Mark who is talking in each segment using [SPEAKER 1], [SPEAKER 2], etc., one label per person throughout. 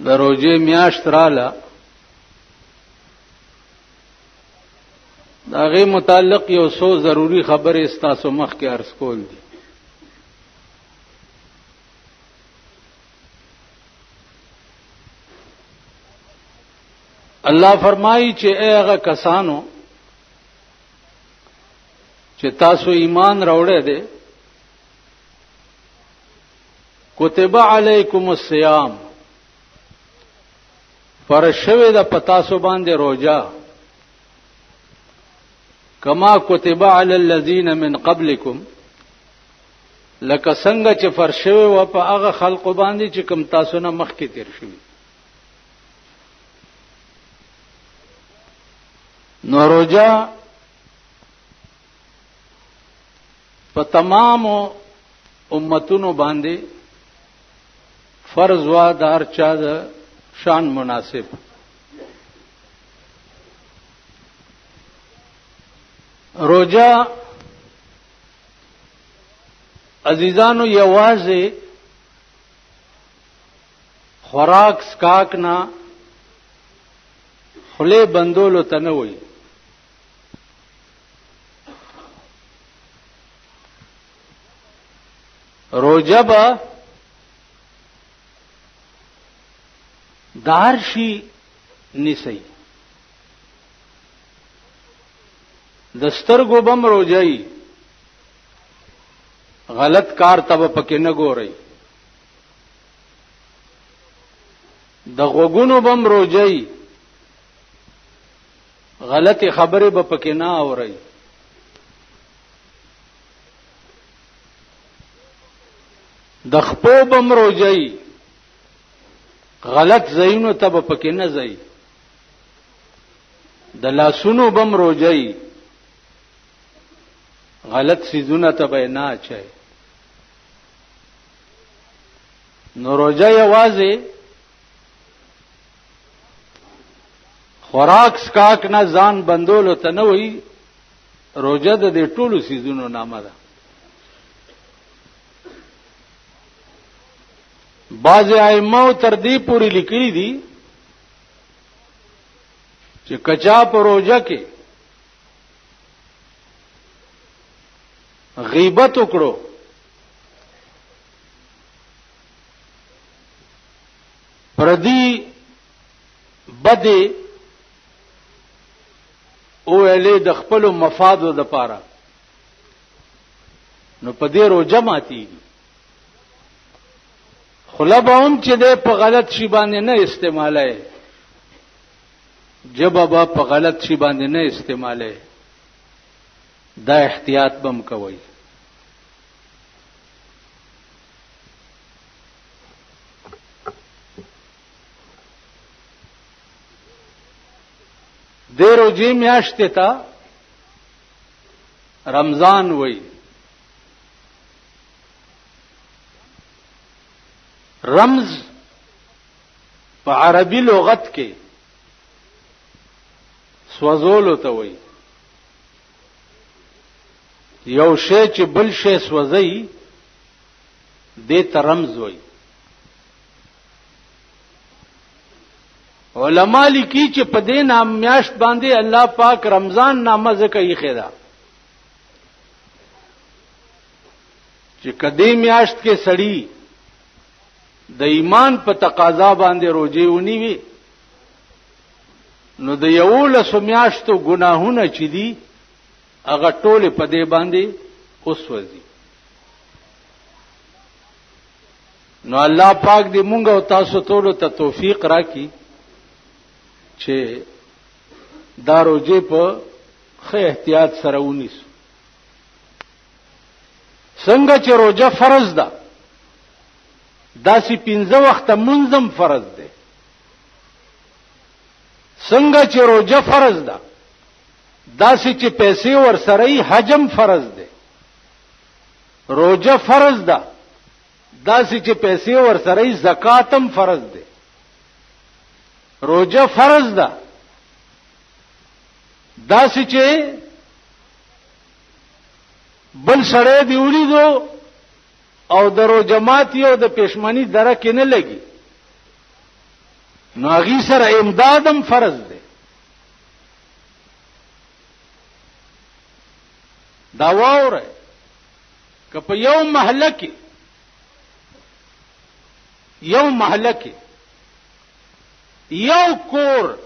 [SPEAKER 1] د روزې میاشت رااله د هغې متعلق یو څو ضروري خبرې ستاسو مخکې عرض کول دي. الله فرمایي چې اے هغه کسانو چې تاسو ایمان راوړی دی، کتب علیکم الصیام، فرض شوی ده په تاسو باندې روزه، کما کتب علی الذین من قبلکم، لکه څنګه چې فرض شوی و په هغه خلقو باندې چې کوم تاسو نه مخکې تیر شوي. نو روزه په تمامو امتونو باندې فرض وا د هر چا د شان مناسب. روزه عزیزانو یوازې خوراک سکاک نه خولې بندولو ته نه وایي. روزه به دار شي نیسي، د سترګو بم روزي، غلط کار ته به پکې نه ګورئ، د غوږونو بم روزي، غلطی خبرې به پکې نه اورئ، د خپو بم روزي، غلط ځایونو ته به پکې نه ځئ، د لاسونو بم روزي، غلط سیزونه ته به نه اچئ. نو روزه یوازې خوراک سکاک نه ځان بندولو ته نه وایي، روزه د دې ټولو سیزونو نامه ده. بعض ائمه تر دې پورې لیکلي دي چې کچا په روزه کې غیبت وکړو، پردی بده او اله د خپل مفادو د پاره، نو په دې روزه ماتيږي. خلبه هم چې ده په غلط شی باندې نه استعماله، جبه په غلط شی باندې نه استعماله، دا احتیاط بم کوي. د روزې میاشت ته رمضان وایي. رمز په عربي لغت کې سوځولو ته وایي. یو شی چې بل شی سوځي دې ته رمز وایي. علما لیکي چې په دې نام میاشت باندې الله پاک رمضان نامه ځکه یې خېدا چې کدی میاشت کې سړی د ایمان په تقاضا باندې روزي ونیوي، نو د یولسو میاشتو ګناهونه چې دي هغه ټول په دې باندې اوسوځي. نو الله پاک دې مونږ او تاسو ټول ته توفیق راکړي چې دا روزه په ښه احتیاط سره ونیسو. څنګه چې روزه فرض ده، داسې 15 وخته منظم فرض ده. څنګه چې روزه فرض ده، داسې چې پیسې ورسره حجم فرض ده. روزه فرض ده، داسې چې پیسې ورسره زکاتم فرض ده. روزه فرض ده، داسې چې بل سړی دی ولیدو او درو جماعت یو د پښمنی درکه نه لګي، نو هغې سره امدادم فرض دی. دا واوره که په یو محله کې یو کور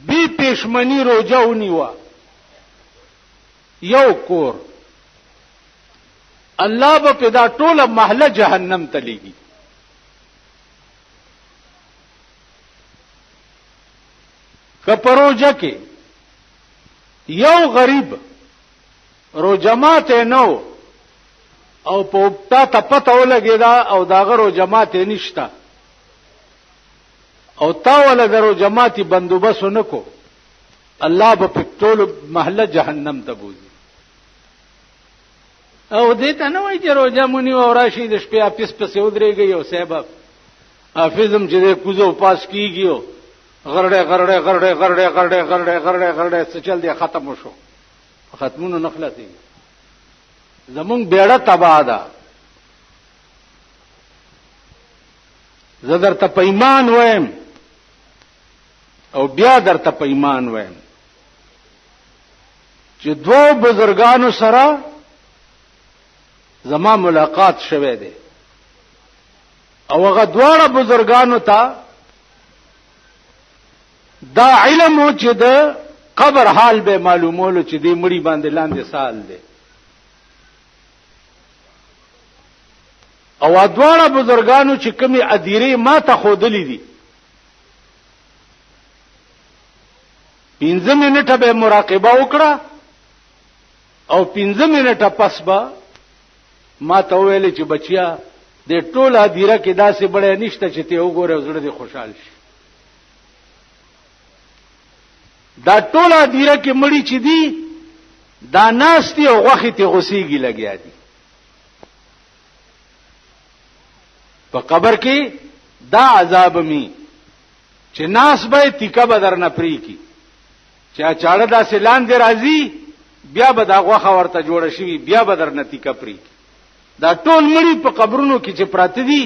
[SPEAKER 1] بی پېشمني روجه ونیوه، یو کور، الله به په دا ټوله محله جهنم ته لیږي. که په روجه کې یو غریب روجه ماته نه او په تا ته پته ولګېده او داغه روجه ماته نشته او تا ولا درو جماعتي بندوبست نکو، الله به په ټول محله جهنم ته بوزي. او دې ته نه وایي چې روجه مونږ او راشي د شپې اپس پسې ودرېږي او صاحب حافظم چې د کوزو پاس کیږي غرړې غرړې غرړې غرړې غرړې غرړې غرړې غرړې څه چل دی ختم شو، ختمونو نه خلاصي. زمونږ بیړه تباہ ده. زه درته په ایمان وایم او بیا درته په ایمان وایم چې دوه بزرګانو سره زما ملاقات شوه دی او هغه دواړه بزرګانو ته دا علم و چې د قبر حال به معلومولو چې دې مړی باندې لاندې سال دی او دواړه بزرګانو چې کومي اديره ما ته خودلې دي 15 منټه به مراقبه وکړه او 15 منټه پس به ما ته ویل چې بچیا د ټوله اديره کې داسې بړې نشته چې ته وګوره زړه دې خوشحال شي. دا ټوله اديره کې مړی چې دي دا ناشتي او غوخي ته غسیږي لګیا دي. په قبر کې دا عذاب می چې ناس به تیکه بدر نه پری کی چا چاړه دا سلان دی راځي بیا به دا غوخه ورته جوړ شي بیا بدر نه تیکه پری کی. دا ټول مړي په قبرونو کې چې پراته دي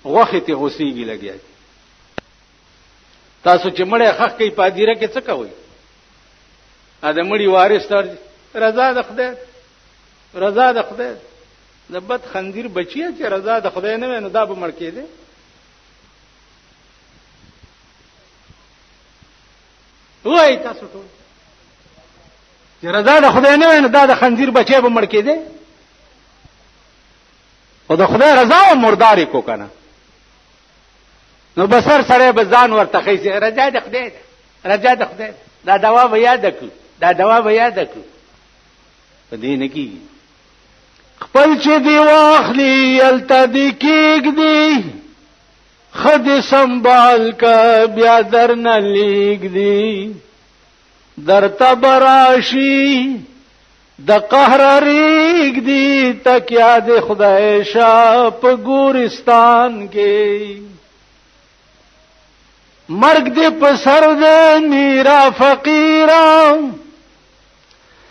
[SPEAKER 1] غوخه ته غسیږي لګیا دي. تاسو چې مړی خخ کوي پادیره کې څه کوي؟ ا د مړي وارث تر رضا د خدای رضا د خدای د بد خندیر بچیا چې رضا د خدای نه نو دا به مړ کېده. وای تاسو ټول چې رضا د خدای نه نو دا د خندیر بچي به مړ کېده او د خدای رضا او مرداري کو کنه نو بسر سره به ځان ورته خېسي رضا د خدای رضا د خدای دا دوا به یاد کړو دا دوا به یاد کړو په دې نه کیږي. خپل چې دی واخلی الته دی کېږ دی خد سنبال کا بیا در نه لیږ دی درته براشي د قهر ریږ دی تکیا د خدای شاه په ګورستان کې مرګ دې په سر د میرا فقیران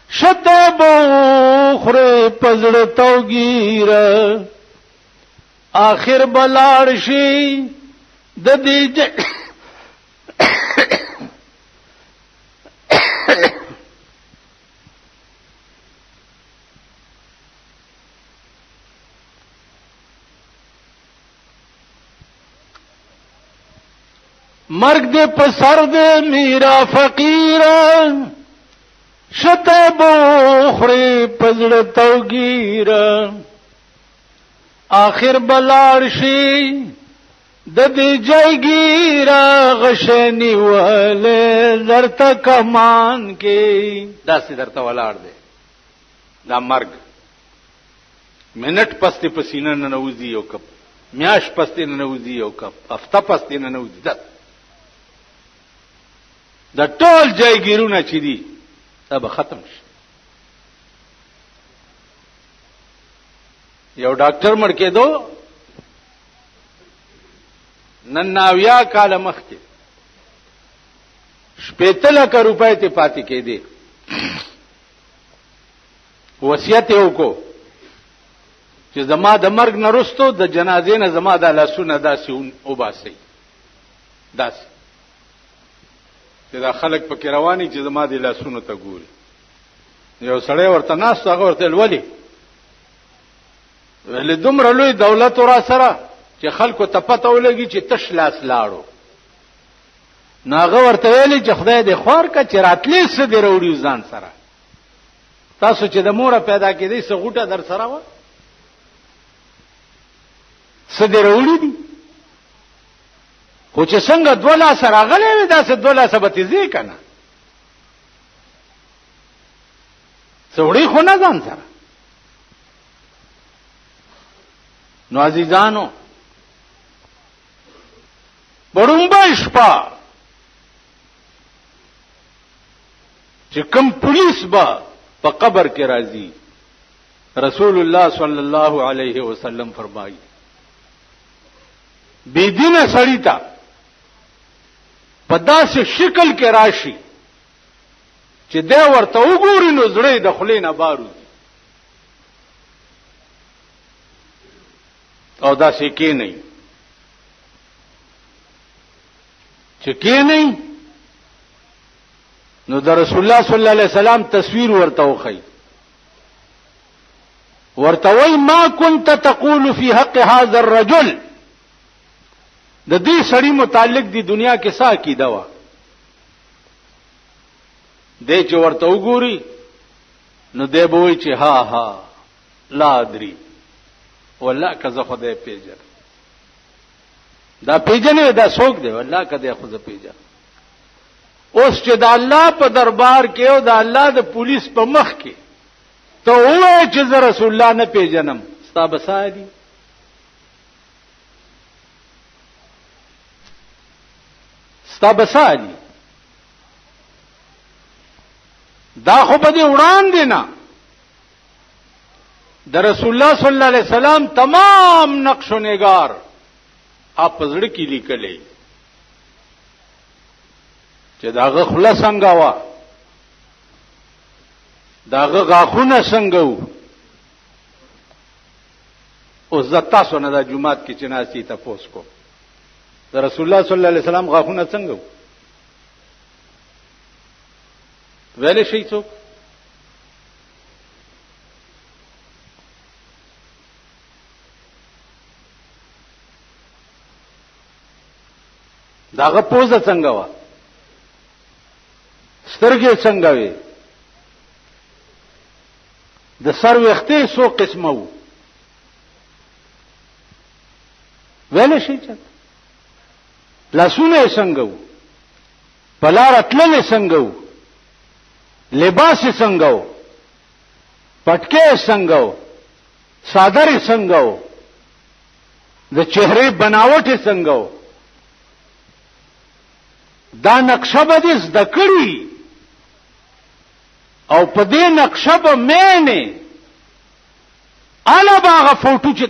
[SPEAKER 1] شته بوخره پزړ توګیر آخر بلاړ شي د دې مرګ دې په سر د میرا فقیران شته بوخره پزړ توګیر آخر بلاړ شي د دې جایګیر غشنی ولې درته کمان کې داسې درته ولاړ دی. دا مرګ منټ پسته پسینه نه نوځي یو کپ میاش پسته نه نوځي یو کپ هفته پسته نه نوځي دا ټول جایګیرونه چې دي دا به ختم شي. یو ډاکټر مړ کېدو نن 90 کال مخکې 70 لک روپۍ ته پاتې کېدې وصیت یې وکړو چې زما د مرګ نه وروسته د جنازې نه زما د لاسونه داسې وباسئ داسې چې دا خلک پکې رواني چې زما د لاسونو ته ګوري. یو سړی ورته ناست، هغه ورته ولې ولې دومره لوی دولت را سره چې خلکو ته پته ولګي چې تش لاس لاړو. نو هغه ورته ویلي چې خدای دې خوار کا چې راتلی څه دې راوړي ځان سره. تاسو چې د موره پیدا کېدی څه غوټه در سره وه، څه دې راوړي دي، خو چې څنګه 2 لاسه راغلی وي داسې 2 لاسه به تیزې که نه، څه وړي خو نه ځان سره. نو عزیزانو بړومبه شپه چې کوم پولیس به په قبر کې راځي، رسول الله صلی الله علیه وسلم فرمایي بی دینه سړی ته په داسې شکل کې راشي چې دی ورته وګوري نو زړه د خولې نه بار وځي، او داسې کېنئ چې کېنئ نو د رسول الله صلی الله علیه وسلم تصویر ورته وخی، ورته وای ما كنت تقول في حق هذا الرجل، د دې سړي متعلق دی دنیا کې څه عقیده وه. دی چې ورته وګوري نو دی به وایي چې ها ها لا ادري والله که زه خدای پیژنم. دا پیژنې دا څوک دی؟ والله که دی خو زه پیژنم. اوس چې د الله په دربار کې او د الله د پولیس په مخ کې ته ووایې چې زه رسول الله نه پیژنم، ستا به څه حالي؟ ستا به څه حالي؟ دا خو به دې وړاندې نه د رسول الله صلی الله علیه وسلم تمام نقش و نگار آپ په زړه کې لیکلی چې داغه خوله څنګه وه، داغه غاښونه څنګه وو. اوس زه تاسو نه دا جومات کې چې ناستي تپوس کوم د رسول الله صلی الله علیه وسلم غاښونه څنګه وو؟ ویلی شي څوک؟ داغه پوزه څنګه وه، سترګې څنګه وې، د سر ویښتې څو قسمه وو؟ ویلی شي چا؟ لاسونه یې څنګه وو، په لاره تللې څنګه وو، لباس یې څنګه وو، پټکې یې څنګه وو، څادر یې څنګه وو، د چهرې بناوټ یې څنګه وو. دا نقشه به دې زده کړي او په دې نقشه به مینې اله به هغه فوټو چې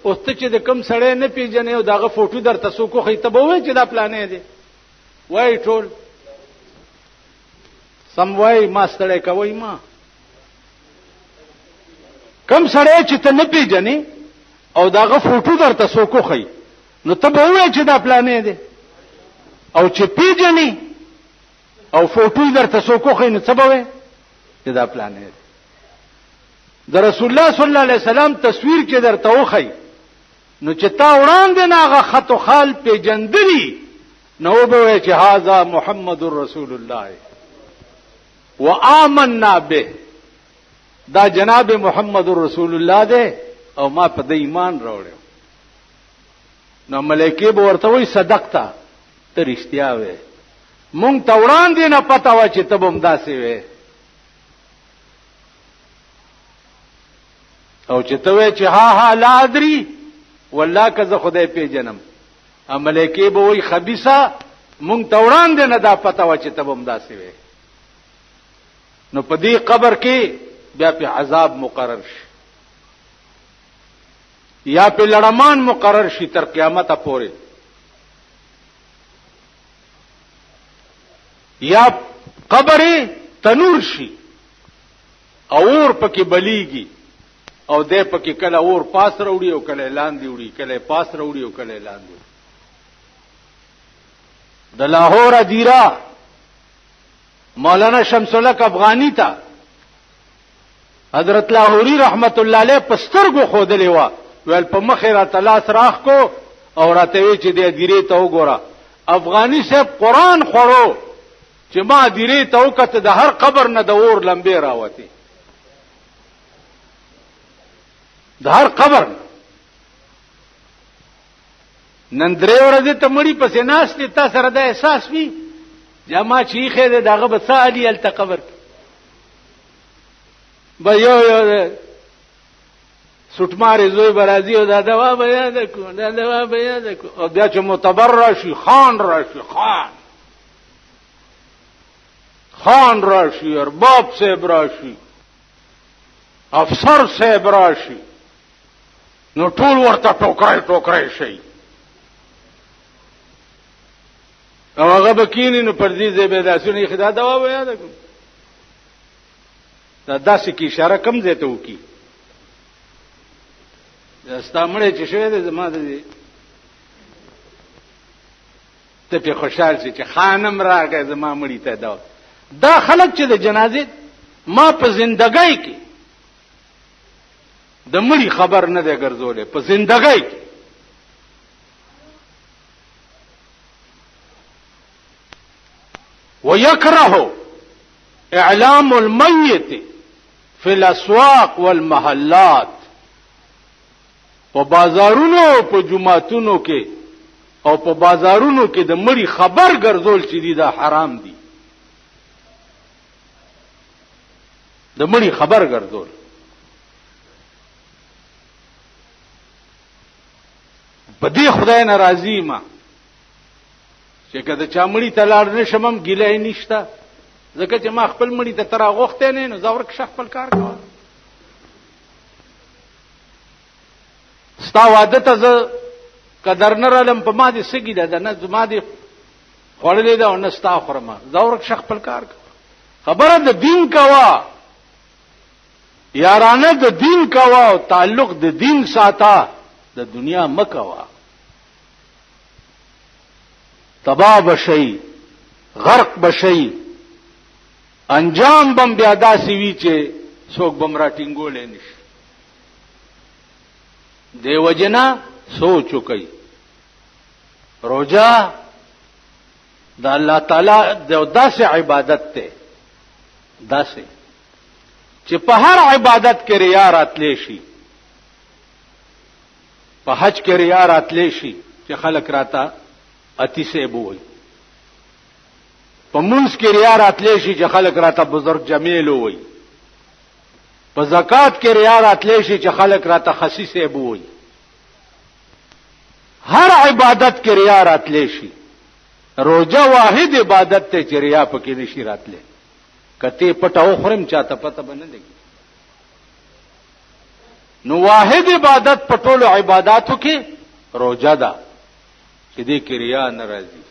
[SPEAKER 1] اوس ته چې د کوم سړی نه پیژنې او د هغه فوټو درته څوک وښیي ته به ووایې چې دا پلانې دی. وایي ټول سم وایي، ما ستړی کوئ ما. کوم سړی چې ته نه پیژنې او د هغه فوټو درته څوک وښیي نو ته به ووایې چې دا پلانې دی، او چې پیژنې او فوټو درته څوک وښیي نو څه به وایې چې دا پلانې دی. د رسول الله صلی الله علیه وسلم تصویر چې درته وښیي نو چې تا وړاندې نه هغه خط و خال پیژندلي نو به وایې چې هذا محمد رسول الله وآمنا به، دا جناب محمد رسول الله دی او ما په د ایمان راوړم. نو ملائکه به ورته وایي صدقته، ته رښتیا وې، مونږ ته وړاندې نه پته وه چې ته به همداسې وې. او چې ته وې چې ها ها لا ادري والله که زه خدای پیژنم، ملائکه به وایي خبیثه، مونږ ته وړاندې نه دا پته وه چې ته به همداسې وې. نو په دې قبر کې بیا په عذاب مقرر شي یا په لړمان مقرر شي تر قیامت پورې، یا قبر تنور شي او اور پکې بلیږي او دې پکې کله اور پاس وروړي او کله لاندې وړي، کله پاس وروړي او کله لاندې وړي. د لاهور ادیره مولانا شمس الحق افغانی ته حضرت لاهوری رحمت الله علیه پسترګو خودلې و ویل په مخې را تلاس راخ کو او راته وی چې د ادیره ته وګوره افغانی صاحب قران خورو چې ما ادیره ته وکړه د هر قبر نه د اور لمبې راوتی د هر قبر نن درې ورځې ته مړی پسې ناست دي تا سره د احساس وي جما چیخې ده دغه به سالی ال قبر به یو سټمارې زوی برازي او دا دوا به یاد کو دا دوا به یاد کو او بیا چې معتبر راشي خان راشي خان راشي ارباب صاحب راشي افسر صاحب راشي نو ټول ورته ټوکرای شي او هغه بکینی نو پر دې ځای به داسونه خدا دوا به یاد کو دا داسې کی اشاره کم ځای ته وکي استامړې چې شوی د زما د ته په خوشحال شي چې خانم راغی زما مړی ته دا خلک چې د جنازې ما په زندګۍ کې د مړی خبر نه دی ګرځولې په زندګۍ کې ويكره اعلام الميت في الاسواق والمحلات په بازارونو په جمعاتونو کې او په بازارونو کې د مړي خبر ګرځول چې دي دا حرام دي د مړي خبر ګرځول په دې خدای ناراضي ما چې کله چا مړی ته لاړ نشم هم ګیلای نشته ځکه چې ما خپل مړی ته تر غوښته نه نو زاور کې خپل کار کوم ستا واده ته زه قدر نه رالم په ما دې سګی ده نه زما دې خړلې ده او نه ستا خورما زاور کې خپل کار کوم خبره د دین کوا یارانه د دین کوا او تعلق د دین ساته د دنیا مکوا تباہ بشي غرق بشي انجام بم بیا داسې وی چې څوک بم را ټینګولې نشي دیو جنا سوچ کوي روزه د الله تعالی د داسې عبادت ته داسې چې په هر عبادت کې ریا راتلی شي په حج کې ریا راتلی شي چې خلک راته اتی سے بوي په منځ کې ریا راتلی شي چې خلک راته بزرگ جمیل وي په زکات کې ریا راتلی شي چې خلک راته خسیس بوي هر عبادت کې ریا راتلی شي روزه واحد عبادت ته چې ریا پکې نشي راتلی کته پټاو خرم چاته پته بنه لګي نو واحد عبادت پټولو عبادتو کې روزه ده چې دې کې ریا ناراضي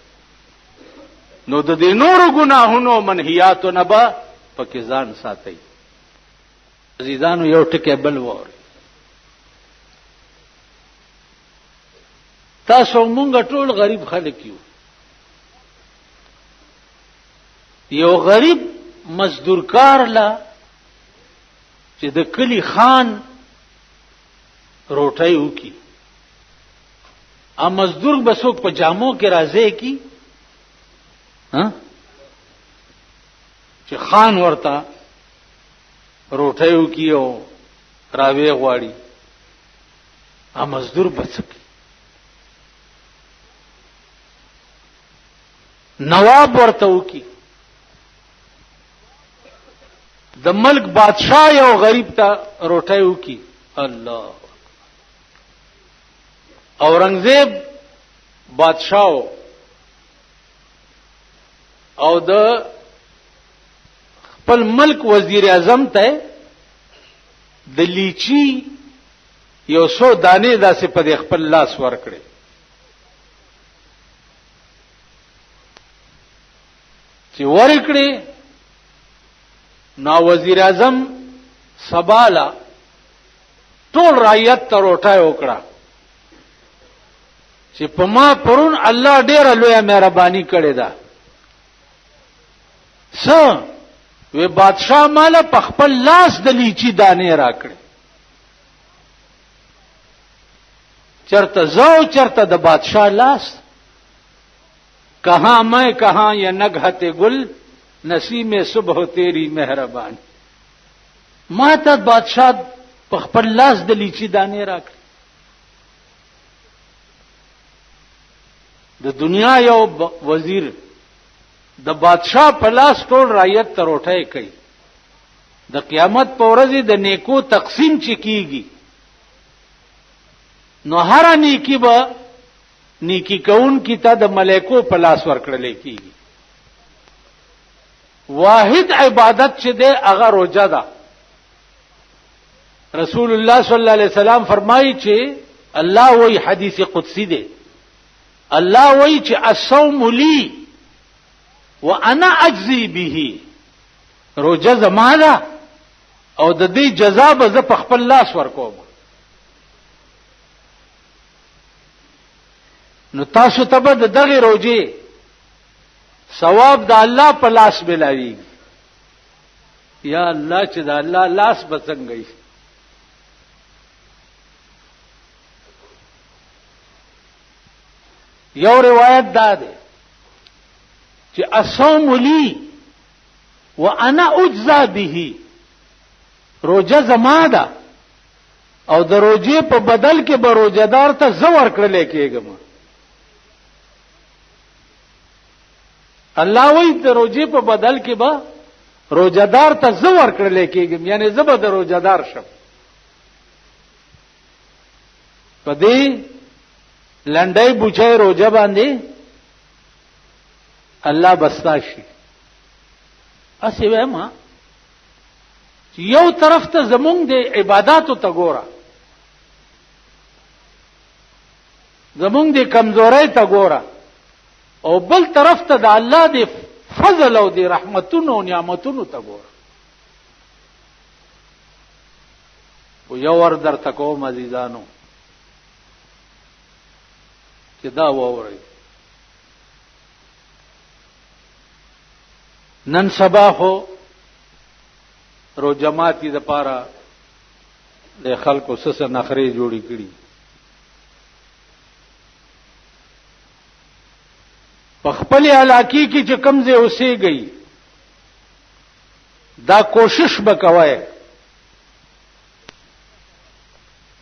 [SPEAKER 1] نو د دې نورو ګناهونو منهیاتو نه به پکې ځان ساتي عزیزانو یو ټکی بل وره تاسو مونږ ټول غریب خلک یو غریب مزدورکار لا چې د کلی خان روټي وکي ا مزدور بسوک په جامو کې راځي کی ها چې خان ورته روټي وکي او راوي غواړي ا مزدور بسک نواب ورته وکي د ملک بادشاہ یو غریب ته روټي وکي الله اورنګزیب بادشاہ او د خپل ملک وزیر اعظم ته د لیچی یو څو دانې داسې په خپل لاس ورکړي چې ورکړي نو وزیر اعظم سبالا ټول رعیت ته روټه وکړه چې په ما پرون الله ډېره لویه مهرباني کړې ده. څه وی بادشاہ مالا په خپل لاس د لیچی دانې راکړې. چرته زو چرته د بادشاہ لاس. کہاں میں کہاں یہ نگہت گل نسیم صبح تیری مہربانی. ما ته بادشاہ په خپل لاس د لیچی دانې راکړې. د دنیا یو وزیر د بادشاہ په لاس ټول رعیت ته روټۍ کوي. د قیامت په ورځ د نیکو تقسیم چې کیږي نو هر نیکی به نیکی کون کی ته د ملائکو په لاس ورکړل کیږي. واحد عبادت چې ده هغه روزه ده. رسول الله صلی الله علیه وسلم فرمایي چې الله وی حدیث قدسی ده. الله وی چې الصوم لی وانا اجزی به. روزه زما ده او د دې جزا به زه په خپل لاس ورکوم. نو تاسو ته به دغه روزه ثواب د الله په لاس ملاوي. یا الله چې د الله لاس بڅنګي. یو روایت دا ده چې الصوم لی وانا اجزا به. روزه زما ده او د روزه په بدل کې به روزدار ته زور کړل کېږم. الله وی د روزه په بدل کې به روزدار ته زور کړل کېږم، یعنی زبر د روزدار شم. په دې لنډای بوچای روزه باندې الله بستاشي. اسی وېما چې یو طرف ته زمونږ د عبادتو ته ګوره، زمونږ د کمزورۍ ته ګوره، او بل طرف ته د الله د فضل او د رحمتونو او نعمتونو ته ګوره. او یو ور درته کوم عزیزانو چې دا وورئ. نن سبا خو روجماتی د پاره د خلکو سس نخري جوړی کړي. په خپل علاقې کې چې کمزې اوسېږي دا کوشش وکوي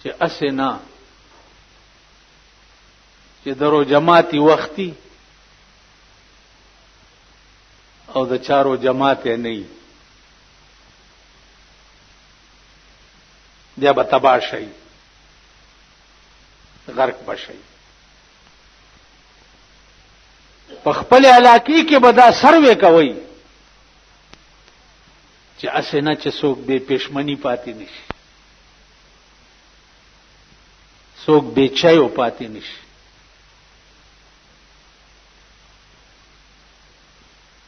[SPEAKER 1] چې اسنه چې درو جماعتي وختي او د چارو جماعت نه وي بیا به تباه شي، غرق بشي. په خپل علاقې کې به دا سروې کوي چې اسنه چې څوک به پښمنی پاتې نشي، څوک به چایو پاتې نشي.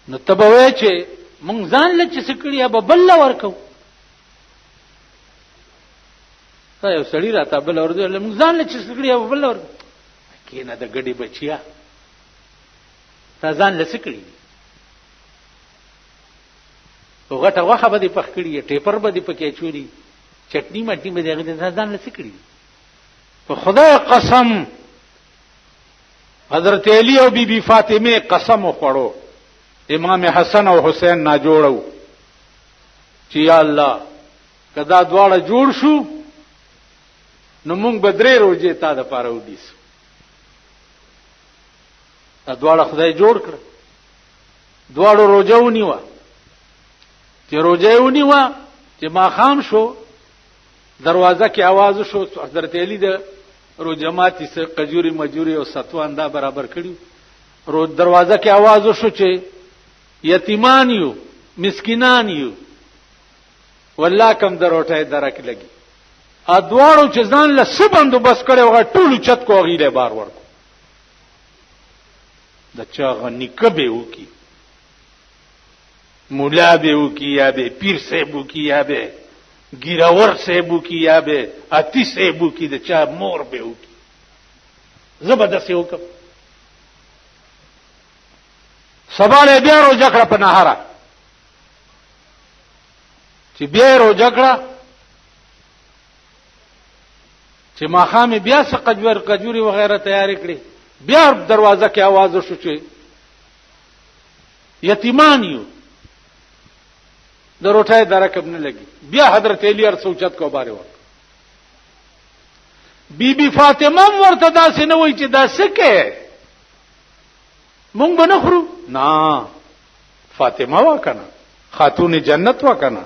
[SPEAKER 1] نو تبوي چې مونږ ځان له چې سکړیا به بل ورکو. تا یو سړی راته بل ورته مونږ ځان له چې سکړیا به بل ورکو. کینه د ګډي بچیا تا ځان له سکړی او غټه واخه به دې پخ کړی، ټیپر به دې پکې چوری، چټنی مټنی به دې ځان له سکړی. په خدای قسم حضرت علی او بی بی فاطمه قسم خوړو امام حسن او حسین نا جوړو چې یا الله کدا دواړه جوړ شو نو مونږ بدرې روزه تا د پاره ودیس. دا دواړه خدای جوړ کړ، دواړو روزه ونیوه. چې روزه ونیوه چې ما خام شو دروازه کې आवाज شو، حضرت علی د روزه ماتي سره قجوري مجوري او ستوان دا برابر کړیو. دروازه کې आवाज شو چې یتیمان یو مسکینان یو والله کم دروټه درک لګي. ا دواړو چې ځان له سبندو بس کړي وغه ټولو چت کو غیله بار ورکو. د چا غنی کبه وکي، مولا به وکي، یا به پیر صاحب وکي، یا به ګیراور صاحب وکي، یا به اتی صاحب وکي، د چا مور به وکي. زبردست وکم سبا له بیا روزه کړه په نهاره چې بیا روزه کړه چې ماښام بیا څه کجوري وغیرہ تیاری کړي بیا دروازه کې आवाज وشو چې یتیمان یو د روټای درکب نه لګي بیا حضرت علی ار سوچت کو باره وکړه بی فاطمه ورته داسې نه وای چې دا سکه مونږ به نه خورو نه فاطمه وا کنه خاتون جنت وا کنه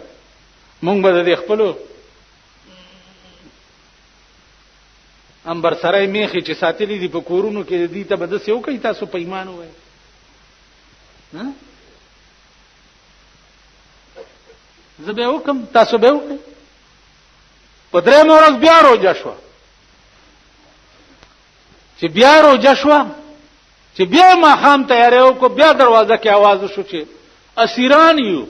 [SPEAKER 1] مونږ به د خپلو انبر سره میخي چې ساتلې دي په کورونو کې دي ته به د سیو کوي تاسو په ایمان وای ها زبې وکم تاسو به وکم په درې مورز بیا روزه شو چې بیا روزه شو چې بیا ما خام تیارې وکړو بیا دروازه کې आवाज وشو چې اسیران یو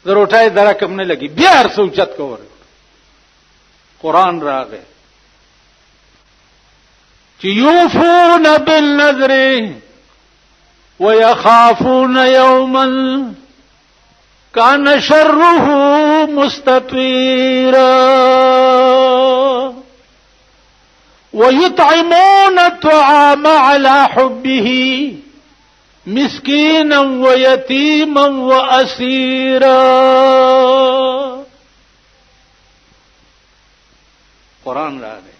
[SPEAKER 1] د روټای درکم نه لګي بیا هر سوچت کوور قران راغی چې یوفون بالنذر ويخافون يوما كان شره مستطيرا ويطعمون الطعام على حبه مسكينا ويتيما واسيرا قرآن راغی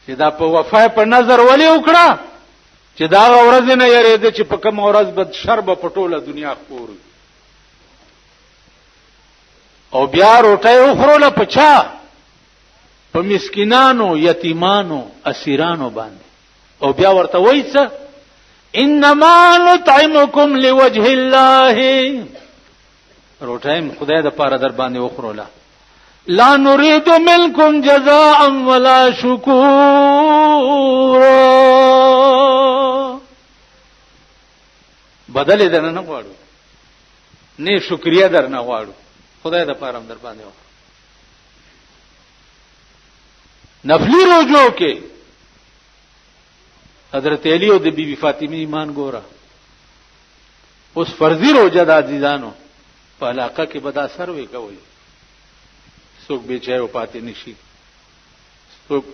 [SPEAKER 1] چې دا په وفا په نظر ولې وکړه چې دا ورځ نه یریده چې په کوم ورځ بد شر به پټوله دنیا خور او بیا روټي وخوروله پچا په مسکینانو یتیمانو اسیرانو باندې او بیا ورته وایي څه انما نطعمکم لوجه الله روټي خدای د پاره در باندې وخوروله لا نريد منكم جزاء ولا شكورا بدل دې نه غواړو نه شکریا در نه غواړو خدای د پاره در باندې وکړه نفلی روزو کې حضرت علی او د بیبي فاطمه ایمان ګوره اوس فرضي روزه د عزیزانو په علاقه کې به دا سروي کوي څوک به چایو پاتې نشي څوک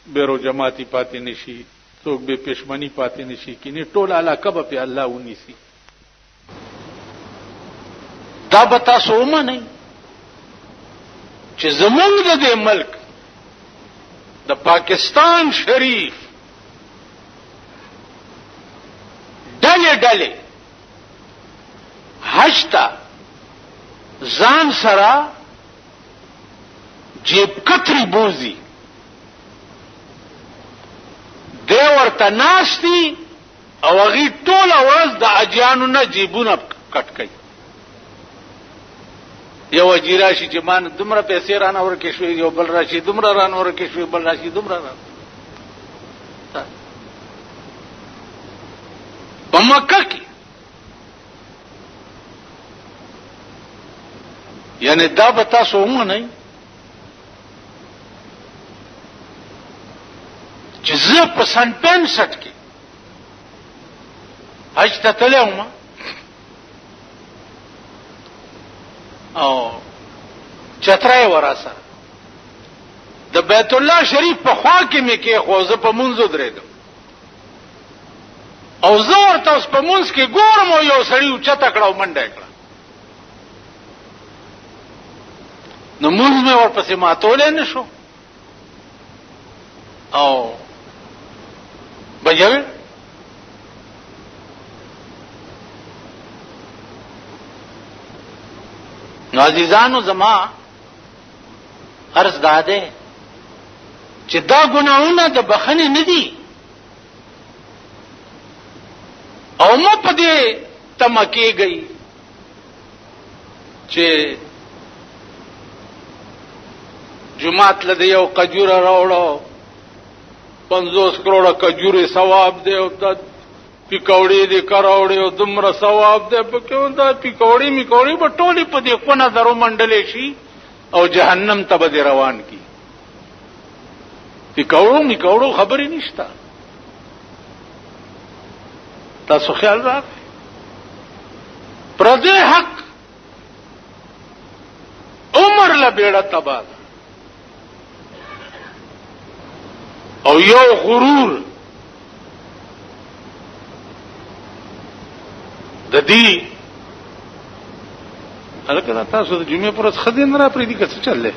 [SPEAKER 1] به رو جماعتي پاتې نشي څوک به پښمنی پاتې نشي کینه ټول علاقه به الله ونیسي دا به تاسو ومنئ چې زمونږ د دې ملک د پاکستان شریف ډلې حج ته ځان سره جیب کتری بوزي دی ورته ناشتي او هغه ټول ورځ د اجیانو نه جیبونه کټ کوي یو اجیراشي چې مان دومره پیسې رانه ورکې شوې یو بل راشي دومره رانه ورکې شوې بل راشي دومره رانه په مکه کې یعنی دا به تاسو ومنئ چې زه په 65 کې حج ته تلم او چترای وراسه د بیت الله شریف په خوا کې مې کې خوځه په منځو درېدم او زه ورته اوس په منځ کې ګورم او یو سړی اوچته کړه او منډه کړه نو منځ مې ورپسې ماتولې نه شو او بجل نو عزیزانو زما عرض داده چې دا ګناهونه د بخنه نه دي او مو په دې تمکه گئی چې جمعات لدی یو قجوره راوړو 50 کروڑه کجوري ثواب دی او د پکوړې دې کراوړې او دمر ثواب دی په کوم دا پکوړې میکوړې په ټولي په دې کو نظر منډلې شي او جهنم ته به روان کی میکوړو خبرې نشته. تاسو خیال راغی پردې حق عمر له بیړه تباه ده او یو غرور د دې هغه تاسو د جمعې پر ورځ خدای نه را پرې دي که څه چل دی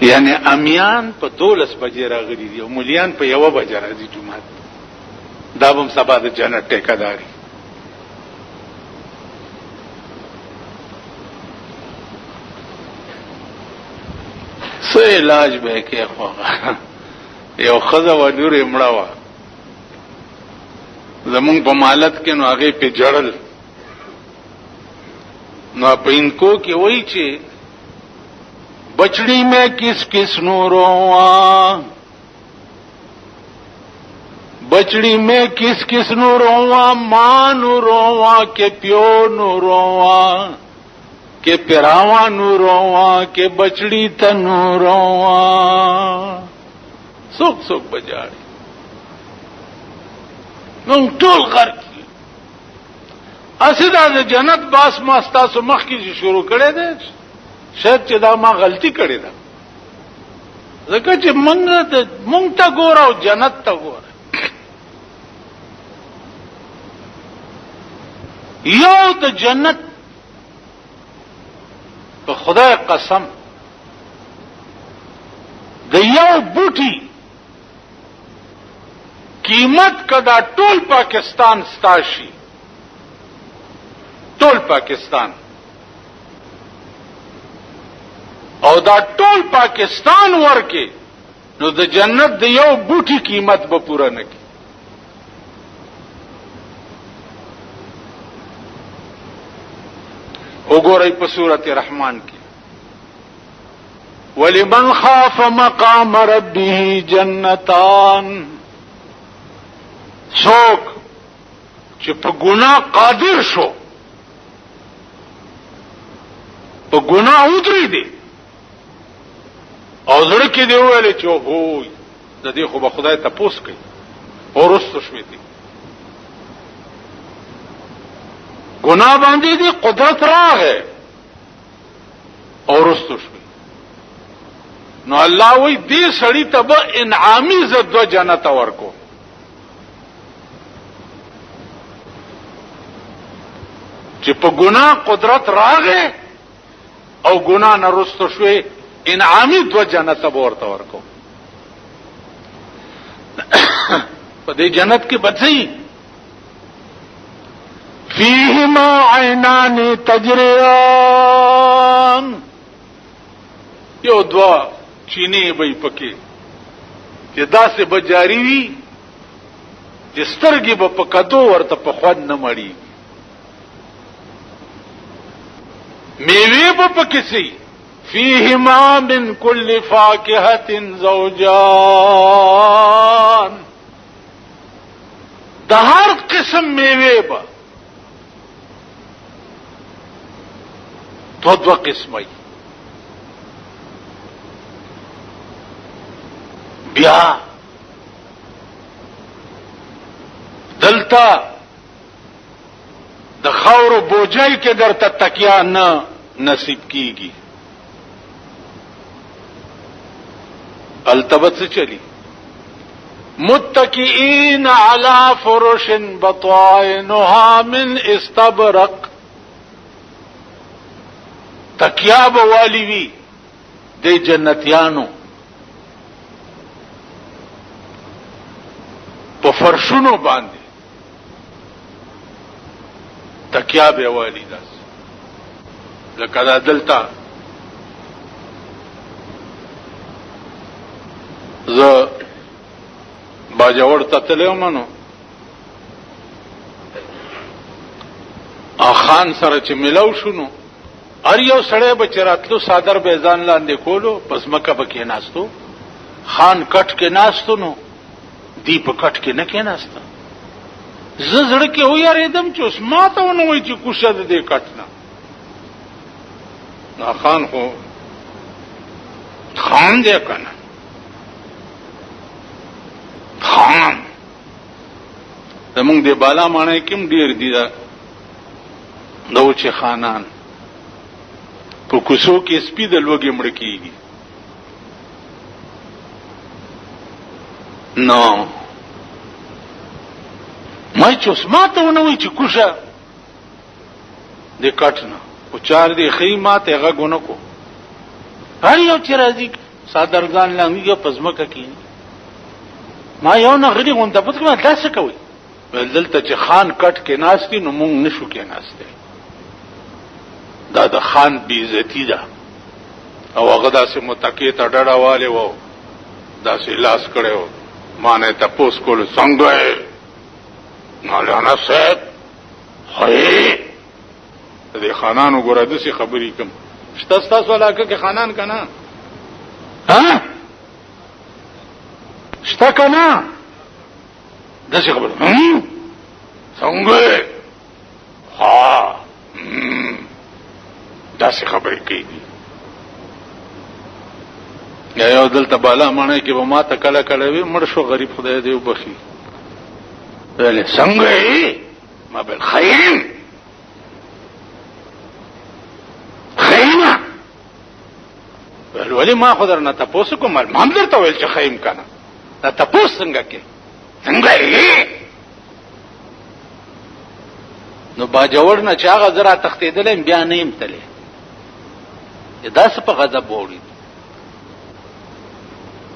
[SPEAKER 1] یعنی امیان په 12 بجې راغلي دي او مولیان په 1 بجې راځي جمعه دا به سبا د جنت ټیکاداري څه علاج به کې خو یو خزه و نور مړه و زمونږ په مالت کې نو هغه په جړل نو په انکو کې وایي چې بچڑی میں کس کس نو رواں بچڑی میں کس کس نو رواں ماں نو رواں کہ پیو نو رواں کہ پیراواں نو رواں کہ بچڑی تنو رواں سوک سوک بجاڑی نو ټول غر کی اسدا د جنت باس ماستا سو مخ کی شروع کړي دي شاید چې دا ما غلطی کړې ده ځکه چې مونږ ته ګوره او جنت ته ګوره یو د جنت په خدای قسم د یو بوټي قیمت کدا ټول پاکستان ستاشي ټول پاکستان او دا ټول پاکستان ورکه نو د جنت د یو بوټي قیمت به پوره نه کی وګورئ په سورۃ رحمان کې ولمن خاف مقام ربه جنتان څوک چې په ګناه قادر شو په ګناه ودرې دي او زړه کې دی ویل چې هوی د دې خو به خدای ته پوس کوي او رستو شوي دي ګناه باندې دي قدرت راغې او رستو شوي نو الله وی دې سړی ته به انعامي زد و جنت ورکو چې په ګناه قدرت راغې او ګناه نه رستو شوي انعامی دو جنت ورته ورکو په دې جنت کې بچي فیهما عینان تجریان یو دوا چینه به پکې چې داسې بجاری وي چې سترګې به په کدو ورته په خوند نه مړي میوه به پکې سي فیهما من کل فاکهة زوجان د هر قسم میوه به دو قسمه بیا دلتا د خاور بوجای کې درته تکیا نه نصیب کیږي التبت سے چلی متکئین علی فرش بطائنها من استبرق تکیاب والی وی دی جنتیانو په فرشونو باندې تکیاب والی داس لکه دا دلتا زه باجوړ ته تلو منو خان سره چې ملو شونو هر یو سړی به چې راتلو صادر به ځان لاندې کولو پس مکه به کې ناستو خان کټ کې ناستو نو دی په کټ کې نه کې ناسته زه زړه کې ویریدم چې اوس ما ته ونه وایي چې کوشه د دې کټ نه. نا خان خو خان دی که نه؟ خان زمونږ د بالا ماڼۍ کې هم ډېر دي د وچې خانان. په کوڅو کې سپي د لوږې مړه کېږي. نو ما چې اوس ما ته ونه وایي چې کوشه د کټ نه، خو چار دی ښیي ما ته یې غږ ونه کو. هر یو چې راځي څادرګان لاندې په ځمکه کښېني. ما یو نه غلي غونډه پوښتنه کوم دا څه کوي؟ ویل دلته چې خان کټ کې ناست دي نو موږ نشو کېناستی. دا د خان بې عزتي ده. او هغه داسې متکې ته ډډه والې وو، داسې لاس کړی و. ما نه یې تپوس کولو څنګه یې مولانا صاحب خیي د دې خانانو ګوره داسې خبرې کوم. شته ستاسو علاقه کې خانان که نه؟ شته که نه؟ داسې خبرې څنګه یې ها داسې خبرې کوي. یا یو دلته بالا ماڼۍ کې به ما ته کله کله وي مړ شو غریب خدای دې وبخي. ویلې څنګه یې؟ ما بل خیم خیمه. ویل ولې ما خو درنه تپوس کوم؟ ما هم درته ویل چې خیم که نه. دا تپوس څنګه کې؟ څنګه یې؟ نو باجوړ نه چې هغه زه را تښتېدلی یم بیا نه یم تللی. داسې په غضب واوړېد.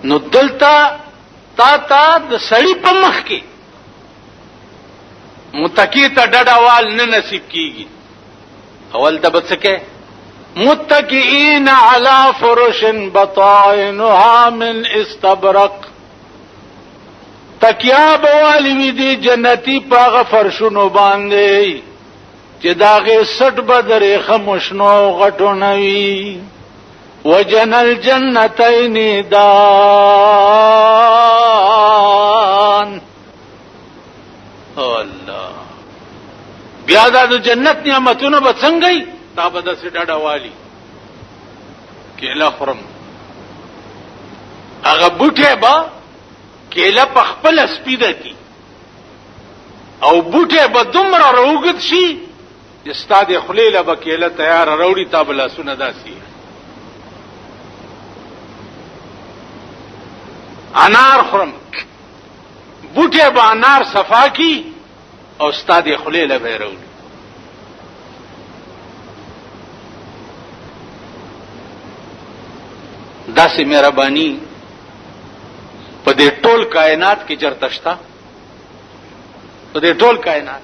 [SPEAKER 1] نو دلته تا ته د سړي په مخ کې متکي ته ډډوال نه نصیب کېږي. اول ته به څه کې؟ متکئین علی فرش بطائنها من استبرق. تکیا به والی وي دي جنتي په هغه فرشونو باندې چې د هغې سټ به د ریخمو شنو غټو نه وي. وجن الجنتین دان. الله بیا دا د جنت نعمتونه به څنګه وي؟ تا به داسې ډډه والي کیله خورم. هغه بوټی به کیله په خپله سپیده کی او بوټی به دومره راوږد شي چې ستا د خولې له به کیله تیاره راوړي، تا به لاسونه داسې. انار خورم، بوټی به انار صفا کی او ستا د خولې له به یې راوړي. داسې مهرباني په دې ټول کائنات کې چېرته شته؟ په دې ټول کائنات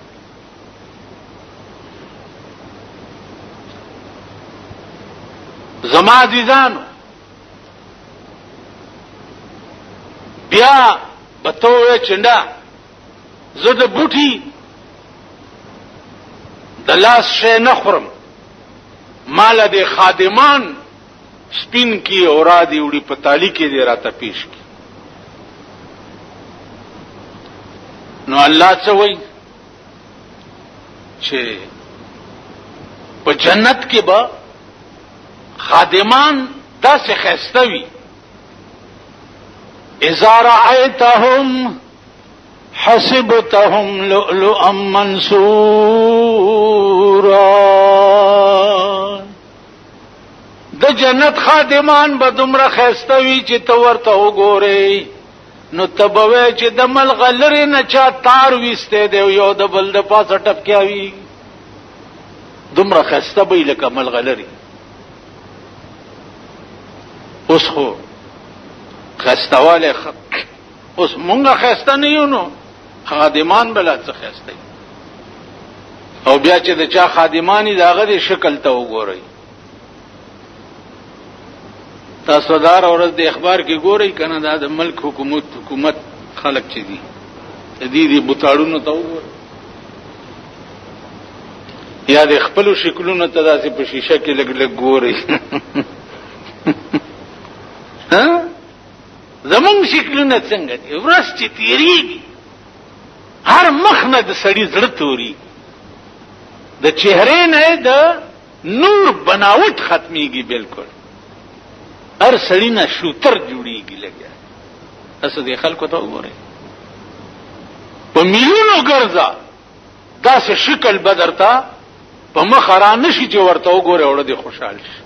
[SPEAKER 1] زما عزیزانو بیا به ته ووایې چنډه زه د بوټي د لاس شی نه خورم، ماله د خادمان سپین کی اورا دی وړي په تالی کې دی راته پیش کی. نو الله څه وایي چې په جنت کې به خادمان داسې ښایسته وي. اذا رأیتهم حسبتهم لؤلؤا منثورا. د جنت خادمان به دومره ښایسته وي چې ته ورته وګورې نو ته به وایې چې د ملغلرې نه چا تار ویستی دی او یو د بل د پاسه ټپکیا وي. دومره ښایسته به وي لکه ملغلرې. اوس خو ښایستهوالی اوس مونږه ښایسته نه یو نو خادمان به لا څه ښایسته وي. او بیا چې د چا خادمان وي د هغه د شکل ته وګورئ. تاسو دار ورځ د اخبار کې ګورئ که نه، دا د ملک حکومت خلق چې دي دې بوتاړونو ته وګورئ یا د خپلو شکلونو ته داسې په شیشه کې لږ لږ ګورئ. زمونږ شکلونه څنګه دي؟ ورځ چې تېرېږي هر مخ نه د سړي زړه توري، د چهرې نه د نور بناوټ ختميږي بالکل، هر سړی نه شوتر جوړیږي لګیا. اسه دې خلکو ته وګوره، په میلیونو ګرځا داسې شکل بدرتا په مخ را نشي چې ورته وګوره وړه دې خوشحال شي.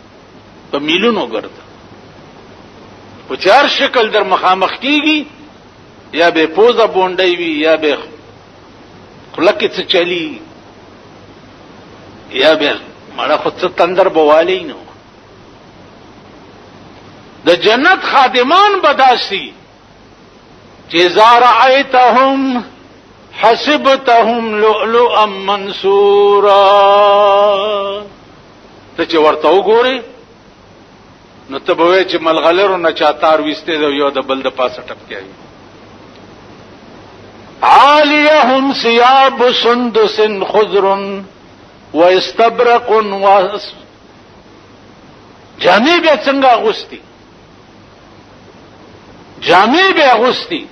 [SPEAKER 1] په میلیونو ګرځا په چار شکل در مخامخ کیږي، یا به پوزه بونډي وي، یا به خلک څه چلی، یا به مړه خود څه تندر بوالی نو. د جنت خادمان بداسي چې زارعتهم حسبتهم لؤلؤا منثورا، ته چې ورته وګورې نو ته به وایې چې ملغلرو نه چا تار ویسته دی، یو د بل د پاسه ټپکیږي. عالیهم ثياب سندس خضر واستبرق جامې به څنګه اغوستي، جامې به اغوستي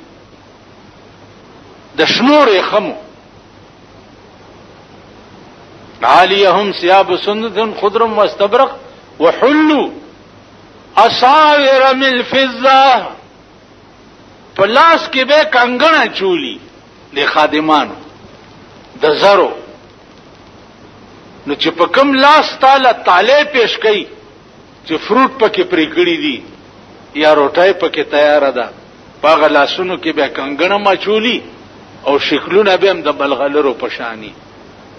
[SPEAKER 1] د شنو ریخمو. عالیهم ثياب سندس خضر واستبرق وحلوا اصاور من فضه، پلاس کې به کنګڼه چولی د خادمانو د زرو. نو چې په کوم لاس تعالی تاله پیش کړي چې فروټ پکې پرې کړی دي یا روټای پکې تیار ده، په لاسونو کې به کنګڼه مچولی او شکلونه به هم د بلغلرو پشانی.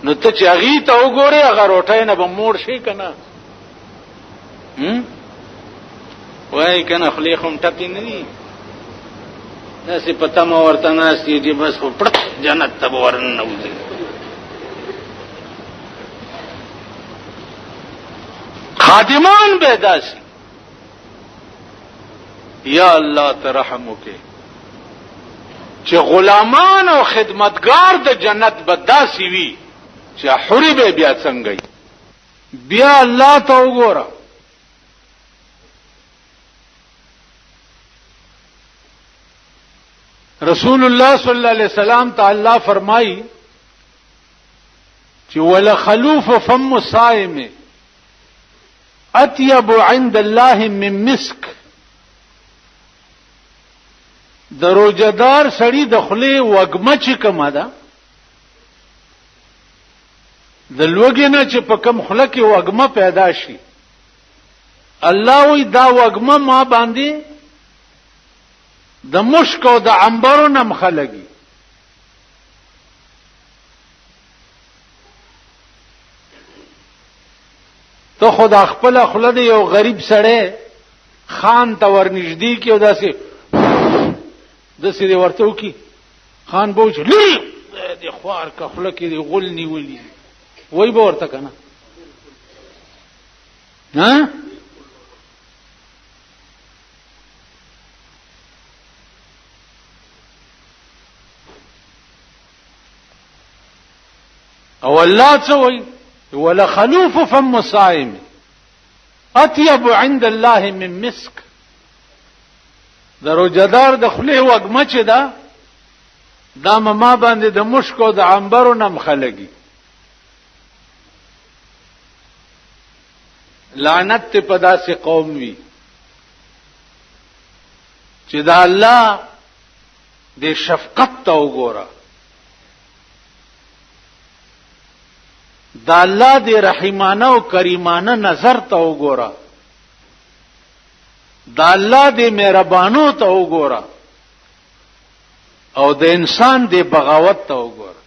[SPEAKER 1] نو ته چې هغه ته وګوره هغه روټای نه به موړ شي کنه. وای کنه خلیخم ټپی نه دي، داسې پته مو ورته ناستې چې بس خو پړک جنت ته به ورننوځي. خادمان به داسې. یا الله ته رحم وکړي چې غلامان او خدمتگار د جنت به داسې وي چې حوري به بیا څنګه. بیا الله ته وګوره، رسول الله صلی الله علیه وسلم تعالی فرمایي چې ولخلوف فم الصائم اطيب عند الله من مسك، د روزدار سړی د خلی وګمه چې کومه ده، د لوګي نه چې په کوم خله کې وګمه پیدا شي، الله وی دا وګمه ما باندې د مشک او د عنبرو نه مخلګي. ته خدا خپل خله دی یو غریب سړی خان ته ورنږدې کې او داسې داسې دی ورته وکي، خان به وچ لري د خوار کا خله کې دی غول نیولي، وای به ورته کنه ها. او الله څه وایي ولخلوف فم الصائم اطيب عند الله من مسك، د روزدار د خلی وګمه چې ده دا ما باندې د مشک او د عنبرو نه مخلګي. لعنت په داسې قوم وي چې دا الله د شفقت ته وګوره، دا الله دی رحیمانه او کریمانه نظر ته وګوره، دا الله دی مهربانو ته وګوره، او د انسان دی بغاوت ته وګوره.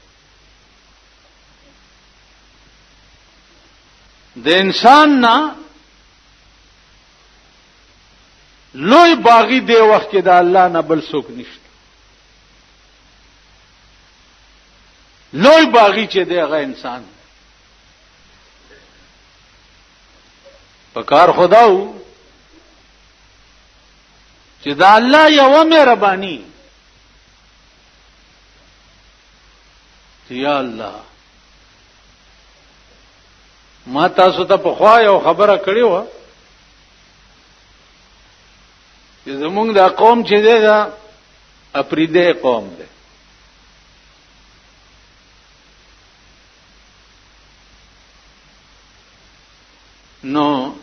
[SPEAKER 1] د انسان نه لوی باغی دی وخت کې د الله نه بل څوک نشته. لوی باغی چې دی هغه انسان. پکار خداو چې دا الله یو مهرباني، یا الله ما تاسو ته په خوا یو خبره کړې و چې زمونږ دا قوم چې دی دا اپریده قوم دی، نو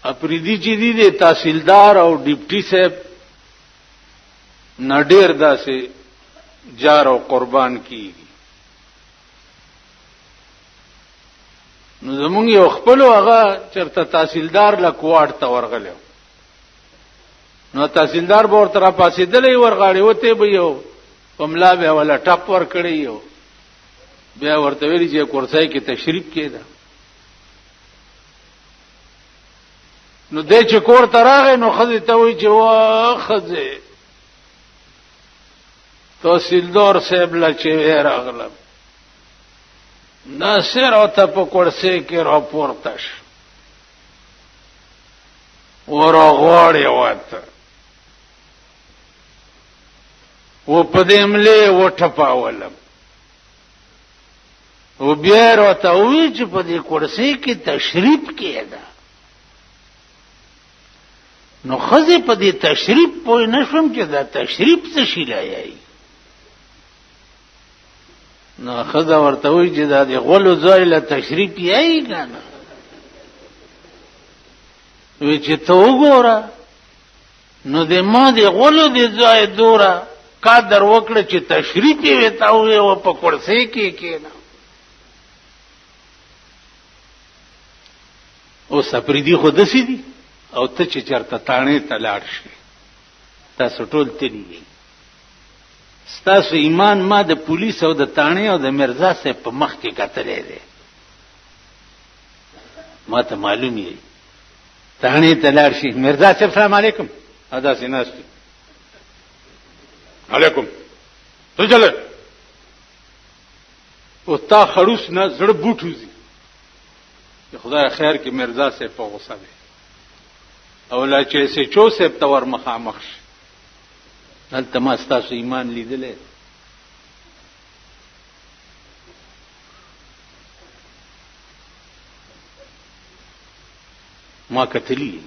[SPEAKER 1] اپریدي چې دي د تحصیلدار او ډیپټي صاحب نډیر داسې جار او قربان کیږي. نو زمونږ یو خپلو هغه چرته تحصیلدار له کوارټ ته ورغلی، نو تحصیلدار به ورته راپاسېدلی ورغاړې وتی به یو په ملا بیا ولا ټپ ورکړی یو بیا ورته ویلي چې کورسۍ کې تشریف کېده. نو دی چې کور ته راغی نو ښځې ته وایي چې وا ښځې تحصیلدار صاحب له چې راغلم دا سر او ته په کورسۍ کې راپورته شو ورغواړې واته و په دې ملې وټپاولم و بیا راته ووایي چې په دې کورسۍ کې تشریف کېده. نو ښځې په دې تشریف پوه نه شوم چې دا تشریف څه شي لایي. نو ښځه ورته وایي چې دا د غولو ځای له تشریف یایي که نه؟ وی چې ته وګوره نو د ما د غولو د ځای دوره قدر وکړه چې تشریف یې ورته ووایي و په کورسۍ کې کېنه. اوس اپریدي خو داسې دي او ته چې چېرته تاڼې ته لاړ شي تاسو ټول تلي یئ. ستاسو ایمان ما د پولیس او د تاڼې او د مرزا صاحب په مخ کې کتلی دی. ما ته معلوم یې تاڼې ته لاړ شي مرزا صاحب سلام علیکم او داسې ناست علیکم څه چلې او تا خړوس نه زړه بوټ وځي خدای خیر کې مرزا صاحب په غوسه دی او لا چې سچو صاحب ته ور مخامخ شي دلته ما ستاسو ایمان لیدلی. ما کتلی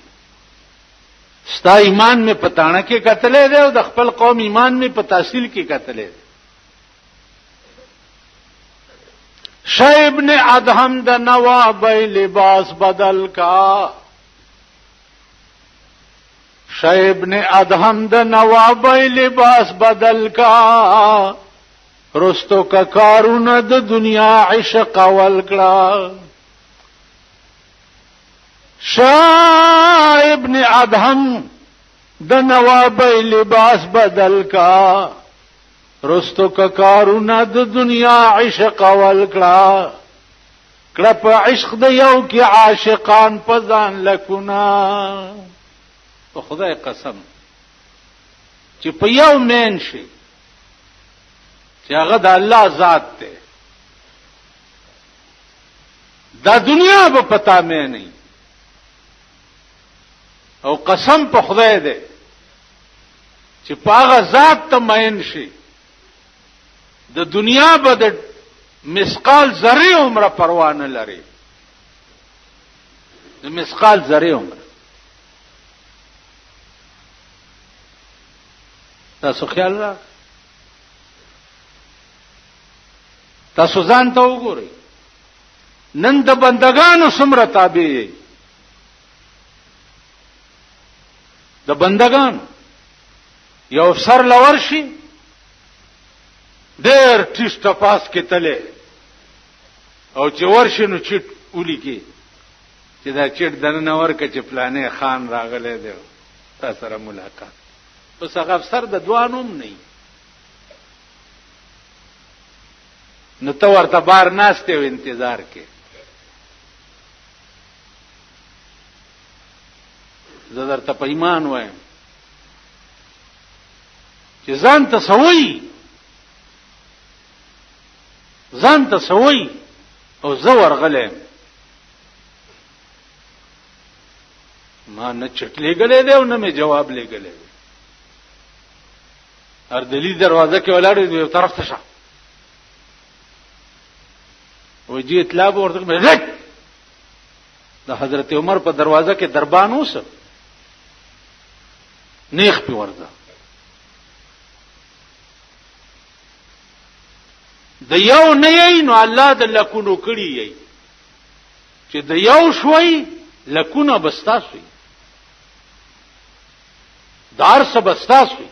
[SPEAKER 1] ستا ایمان میں په تاڼه کې کتلی دی او د خپل قوم ایمان میں په تحصیل کې کتلی دی. شاه ابن ادهم د نوابی لباس بدل کا شاه ابن ادهم د نوابی لباس بدل کا رستو کا کارونه د دنیا عشق ولکړه. شاه ابن ادهم د نوابی لباس بدل کا رستو کا کارونه د دنیا عشق ولکړه. کړه په عشق د یو کې عاشقان په ځان لکونه. په خدای قسم چې په یو مین شي چې هغه د الله ذات دی دا دنیا به پتا مې نه او قسم په خدای دی چې په هغه ذات ته مین شي د دنیا به د مسقال ذره عمره پروا نه لري. د مسقال ذره عمره تاسو خیال را تاسو ځان ته وګورئ نن د بندگانو څومره تابع یې د بندگانو یو سر لور شي ډېر ټیس ټپاس کې تله او چې ورشي نو چټ اولی کې چې دا چټ دننه ورکه چې پلانې خان راغلی دی تا سره ملاقات اوس هغه افسر د دوانوم نه نو ته ورته بار ناستې او انتظار کې. زه درته په ایمان وایم چې ځان ته سوی او زه ورغلی ما نه چټ لېږلی دی او نه مې جواب لېږلی دی. اردلی دروازه کې ولاړ دی یو طرف ته شه وایي جی اطلاع به ورته کړم د حضرت عمر په دروازه کې دربان اوسه نیخ پې ورځه د یو نه یې نو الله د لکونو کړي یې چې د یو شوي لکونه بستاسوي دار څه بستاسوي.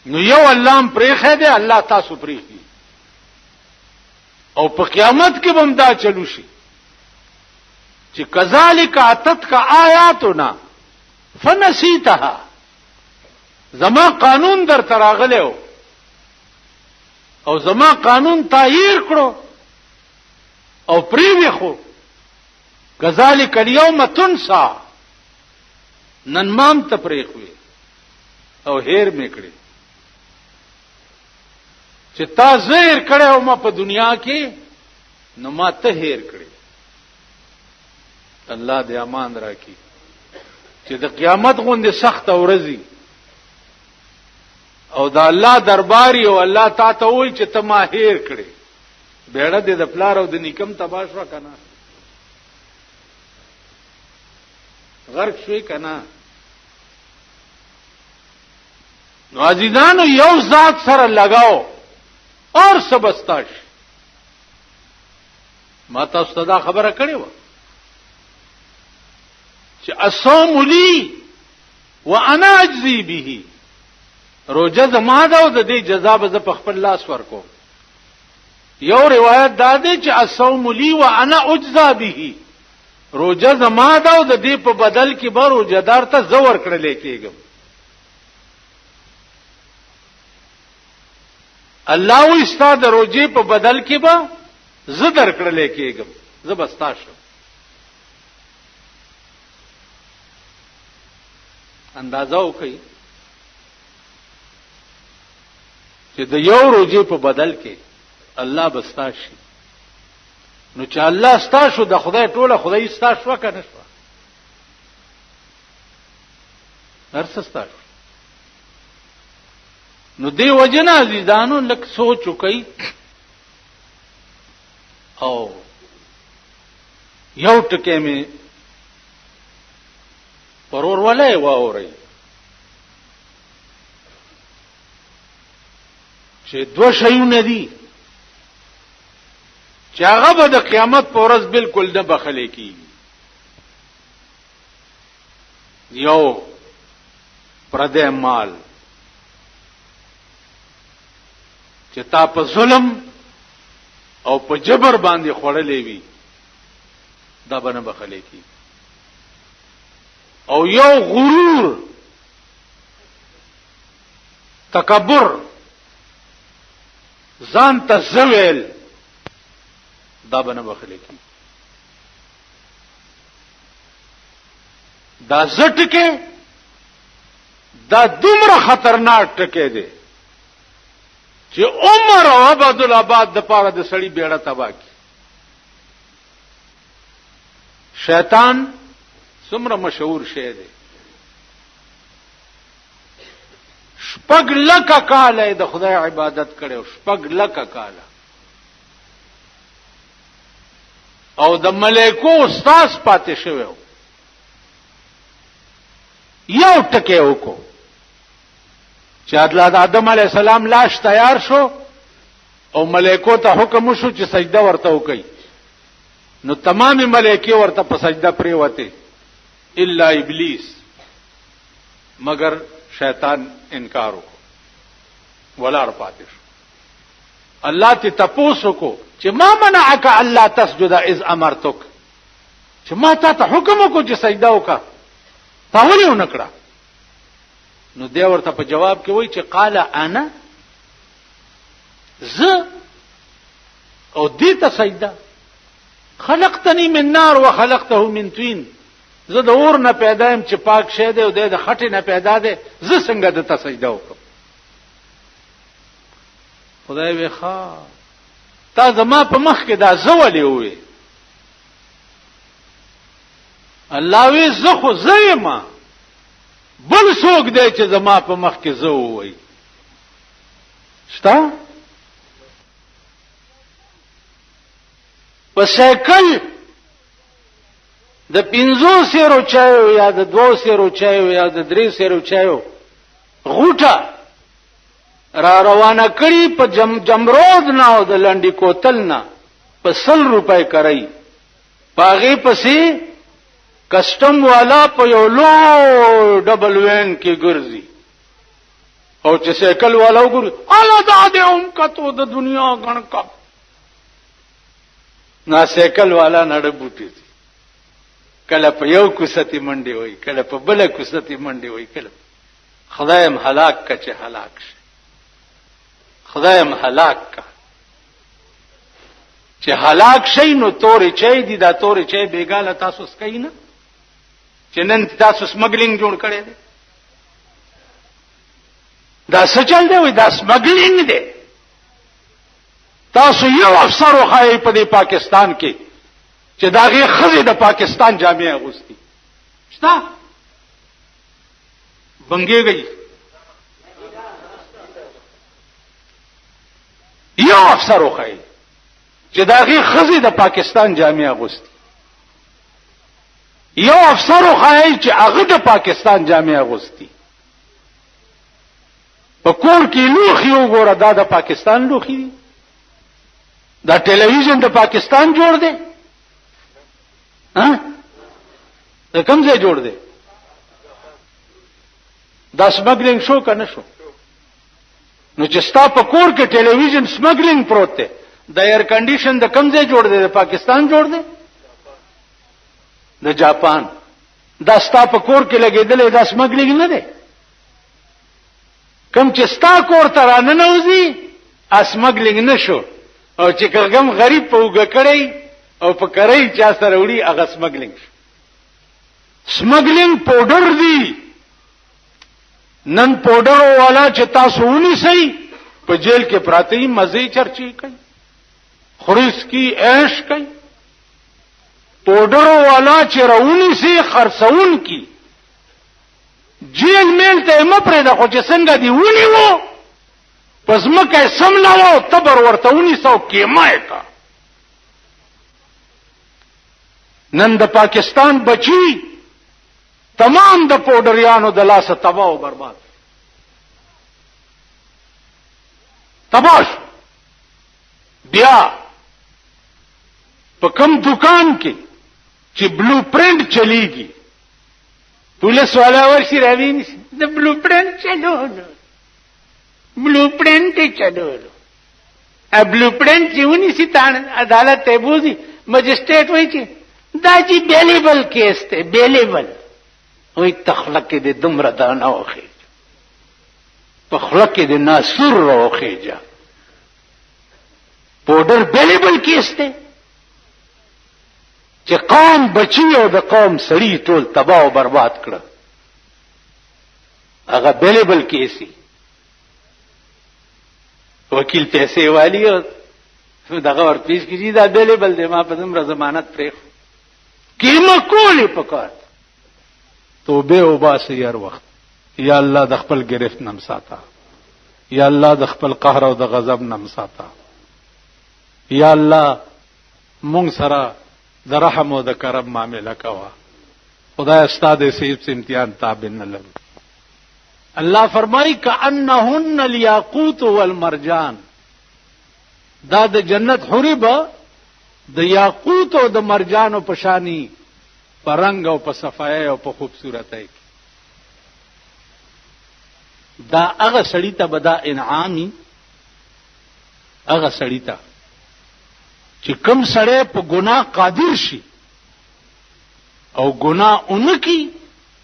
[SPEAKER 1] نو یو الله هم پریخه دی، الله تاسو پریخي، او په قیامت کې هم دا چلو شي چې کذالک اتتک آیاتنا فنسیتها، زما قانون در تراغلو او زما قانون تغییر کړو او پریوی خو. کذالک اليوم تنسى، نن مام تپریخوي او هیر میکړي چې تا زهر کړو ما په دنیا کې، نو ما ته هیر کړي. الله دې امان راکړي چې د قیامت غوندې سخت ورځي او د الله درباري او الله تا ته وایي چې ته ما هیر کړي، بیړه دې د پلار او د نیکم تباہ شوه که نه، غرق شوی که نه. نو عزیزانو یو ذات سره لگاو اور سبستاش. ما تاسو ته دا خبره کړې وه چې الصوم لی وانا اجزی به، روزه زما ده او د دې جزا به زه په خپل لاس ورکوم. یو روایت دا دی چې الصوم لی وانا اجزا به، روزه زما ده او د دې په بدل کې به روزهدار ته زه ورکړلی کېږم. الله وی ستا د روزې په بدل کې به زه درکړلی کېږم، زه به ستا شم. اندازه وکړئ چې د یو روزې په بدل کې الله به ستا شي. نو چې الله ستا شو، د خدای ټوله خدای ستا شوه که نه شوه؟ هر څه ستا شو. نو دی وجه نه عزیزانو لږ سوچ وکئ او یو ټکی مې پر ورولۍ واورئ چې دوه شیونه دي چې هغه به د قیامت په ورځ بالکل نه بخلی کېږي. یو پردی مال چې تا په ظلم او په جبر باندې خوړلې وي، دا به نه بخلی کېږي. او یو غرور، تکبر، ځان ته زویل، دا به نه بخلی کېږي. دا زه ټکی دا دومره خطرناک ټکی دی چې عمر او عبدالآباد د پاره د سړی بیړه تباہ کی. شیطان څومره مشهور شی دی، 6 لکه کاله د خدای عبادت کړو، 6 لکه کاله، او د ملائکو استاد پاتې شوی. یو ټکی وکړو چې د آدم علیه السلام لاش تیار شو او ملائکو ته حکم وشو چې سجده ورته وکړي، نو تمام ملائکه ورته په سجده پریوته الا ابلیس، مگر شیطان انکار وکړ، ولاړ پاتې شو. الله ته تپوس وکړو چې ما منعک الا تسجد اذ امرتک، چې ما ته حکم وکړو چې سجده وکړه، تا ولې ونه کړه؟ نو دی ورته په جواب کې وایي چې قال انا، زه او دې ته سجده، خلقتنی من نار وخلقته من طین، زه د اور نه پیدا یم چې پاک شه دی او د خټې نه پیدا دی، زه څنګه د ته سجده وکړم؟ خدای وی ښا تا زما په مخ کې دا زه ولې وې؟ الله وی زه خو زه یم، بل څوک دی چې زما په مخ کې زه ووایي شته؟ په سایکل د 5 سیرو چایو یا د 2 سیرو چایو یا د 3 سیرو چایو غوټه را روانه کړي په جمرود نه او د لنډي کوتل نه په 100 روپۍ کرای پاغي پسې کسٹم والا په یو لو ډبل وین کې ګرځي او چې سایکل والا وګوري الا دا دې هم کتو د دنیا غن کا نا سایکل والا نړ بوټي کله په یو کوستی منډي وای کله په بل کوستی منډي وای کله خدایم هلاک کا چې هلاک شي خدایم هلاک کا چې هلاک شي نو تورې چي دي دا تورې چي بیګاله تاسو سکای نه چې نن تاسو سمګلینګ جوړ کړی دی دا څه چل دی وای دا سمګلینګ دی تاسو یو افسر وخای په دې پاکستان کې چې داغه خزه د پاکستان جامع اغوستي شتا بنګي گئی یو افسر وخای چې داغه خزه د پاکستان جامع اغوستي یو افسر وخای چې هغه د پاکستان جامع اغوستي په کور کې لوخي وګوره دا د پاکستان لوخي دی دا ټلویزیون د پاکستان جوړ دی ها دا کوم ځای جوړ دی دا سمګلینګ شو کنه شو نو چې ستا په کور کې ټلویزیون سمګلینګ پروت دی د ایر کنډیشن د کوم ځای جوړ دی د پاکستان جوړ دی د جاپان دا ستا په کور کې لګیدل دا سمګلینګ نه دی کوم چې ستا کور ته راننوځي اسمګلینګ نشو او چې کوم غریب په وګ کړی او په کرای چا سره وړي هغه سمګلینګ سمګلینګ پاوډر دی نن پاوډر والا چې تاسو ونی سي په جیل کې پراته یې مزي چرچی کوي خورس کی عیش کوي پاوډر والا چې راونی سي خرڅون کی جیل میل ته مپره د خو چې څنګه دی ونی وو پس مکه سملاو تبر ورته 1900 کیمای کا نن د پاکستان بچی تمام د پاوډریانو د لاسه تباہ او برباد تباش بیا په کوم دکان کې چې بلو پرنٹ چلیږي پولیس والا ورشي راویني د بلو پرنٹ چلولو بلو پرنٹ چلولو ا بلو پرنٹ جونی سي تان عدالت ته بوزي مجسټریټ وایي چې دا جی بیلیبل کیس ته بیلیبل وای تخلق دې دمر دانه اوخه په خلق دې ناسور روخه پاوډر بیلیبل کیس ته چې قوم بچي او د قوم سړی ټول تباہ او برباد کړ هغه بیلیبل کیسي وکیل پیسې والی او دغه ور پیش کیږي دا بیلیبل دی ما په دمر ضمانت پرې کیما کولی پکار توبه او باسي هر وخت یا الله د خپل گرفت نم ساته یا الله د خپل قهر او د غضب نم ساته یا الله مونږ سره د رحم او د کرم معاملې کوا خدای استاد سیب سے امتحان تابع نه لري الله فرمایي کأنهن الياقوت والمرجان دا د جنت حوربه د یاقوت او د مرجان په شانی پرنګ او په صفای او په خوبصورتۍ دا هغه سړی ته بدا انعامي هغه سړی ته چې کوم سړی په ګناه قادر شي او ګناه اونکی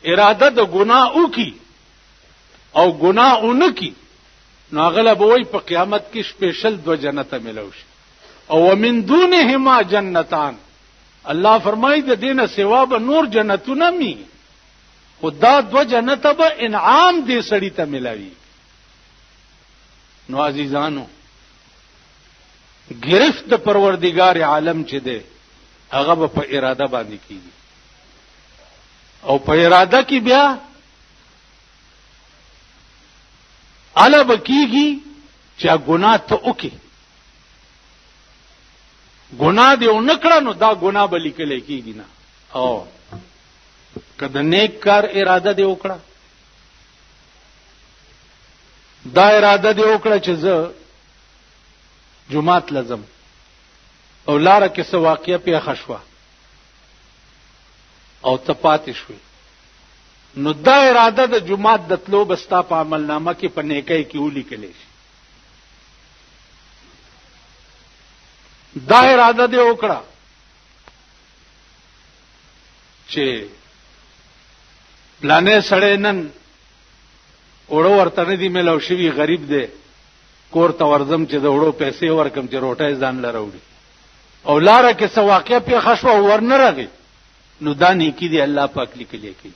[SPEAKER 1] اراده د ګناه وکي او ګناه اونکی نو غلب وای په قیامت کې سپیشل 2 جنت ملوي او ومن دونهما جنتان الله فرمایي د دینه سوا به نور جنتونه می خدا 2 جنت به انعام دې سړی ته ملوي نو عزیزانو گرفت د پروردگار عالم چې ده هغه په اراده باندې کیږي او په اراده کې بیا الا بکیږي چې ګناه ته وکي ګناه دی او نکړه نو دا ګناه به لیکل کېږي نه او کله نیک کار اراده دی وکړه دا اراده دې وکړه چې زه جمعات لازم او لاره کې څه واقعه پیښه شوه او ته پاتې شوې، نو دا اراده د جمعات د تلو بستا په عملنامه کې په نیکۍ کې ولیکلی شي. دا اراده دې وکړه چې پلانې سړی نن اوړو ورته نه دي میلاو شوي، غریب دی، کور ته ورځم چې د اوړو پیسې ورکم چې روټۍ ځان له راوړي، او لاره کې څه واقعه پیښه شوه او ورنه راغی، نو دا نیکي دی الله پاک لیکلی کوي.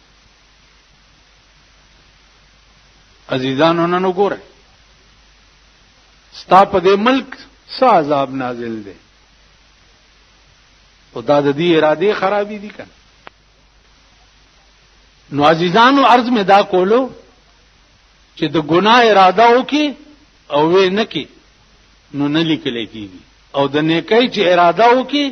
[SPEAKER 1] عزیزانو نن وګورئ ستا په دې ملک څه عذاب نازل دی، او دا د دې ارادې خرابې دي کنه. نو عزیزانو عرض مې دا کولو چې د ګناه اراده وکي او وې نه کی نو نه لیکل کېږي، او د نیکۍ چې اراده وکي